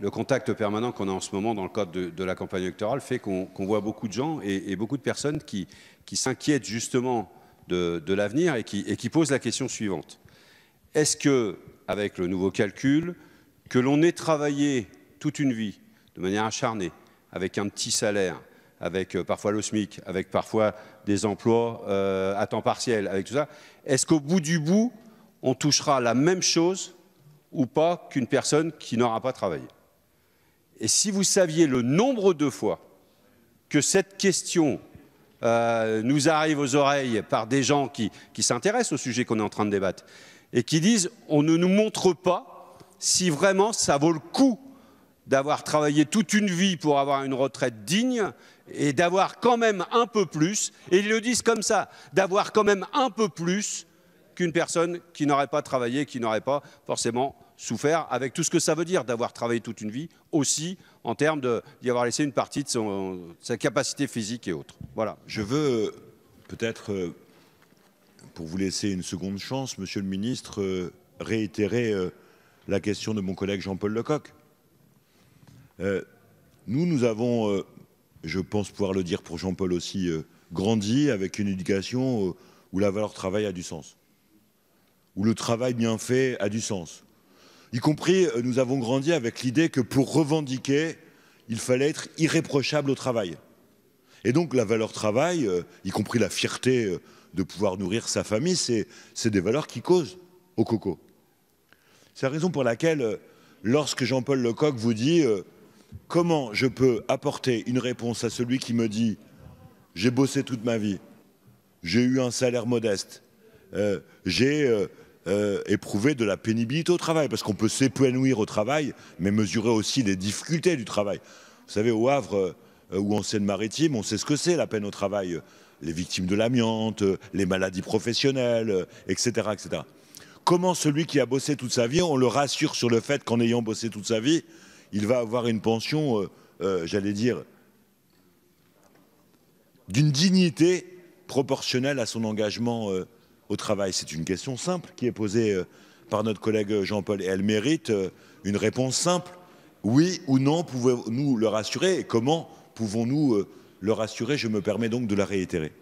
le contact permanent qu'on a en ce moment dans le cadre de la campagne électorale fait qu'on voit beaucoup de gens et beaucoup de personnes qui s'inquiètent justement de l'avenir et qui posent la question suivante. Est-ce que, avec le nouveau calcul, que l'on ait travaillé toute une vie de manière acharnée, avec un petit salaire, avec parfois le SMIC, avec parfois des emplois à temps partiel, avec tout ça, est-ce qu'au bout du bout, on touchera la même chose ou pas qu'une personne qui n'aura pas travaillé? Et si vous saviez le nombre de fois que cette question nous arrive aux oreilles par des gens qui s'intéressent au sujet qu'on est en train de débattre et qui disent on ne nous montre pas si vraiment ça vaut le coup d'avoir travaillé toute une vie pour avoir une retraite digne et d'avoir quand même un peu plus, et ils le disent comme ça, d'avoir quand même un peu plus qu'une personne qui n'aurait pas travaillé, qui n'aurait pas forcément souffert, avec tout ce que ça veut dire d'avoir travaillé toute une vie, aussi en termes d'y avoir laissé une partie de sa capacité physique et autres. Voilà. Je veux peut-être, pour vous laisser une seconde chance, Monsieur le Ministre, réitérer la question de mon collègue Jean-Paul Lecoq. Nous avons, je pense pouvoir le dire pour Jean-Paul aussi, grandi avec une éducation où la valeur travail a du sens, où le travail bien fait a du sens. Y compris, nous avons grandi avec l'idée que pour revendiquer, il fallait être irréprochable au travail. Et donc la valeur travail, y compris la fierté de pouvoir nourrir sa famille, c'est des valeurs qui causent au coco. C'est la raison pour laquelle, lorsque Jean-Paul Lecoq vous dit comment je peux apporter une réponse à celui qui me dit « j'ai bossé toute ma vie, j'ai eu un salaire modeste, j'ai éprouvé de la pénibilité au travail », parce qu'on peut s'épanouir au travail, mais mesurer aussi les difficultés du travail. Vous savez, au Havre ou en Seine-Maritime, on sait ce que c'est la peine au travail, les victimes de l'amiante, les maladies professionnelles, etc., etc. Comment celui qui a bossé toute sa vie, on le rassure sur le fait qu'en ayant bossé toute sa vie, il va avoir une pension, j'allais dire, d'une dignité proportionnelle à son engagement au travail. C'est une question simple qui est posée par notre collègue Jean-Paul et elle mérite une réponse simple. Oui ou non, pouvons-nous le rassurer et comment pouvons-nous le rassurer? Je me permets donc de la réitérer.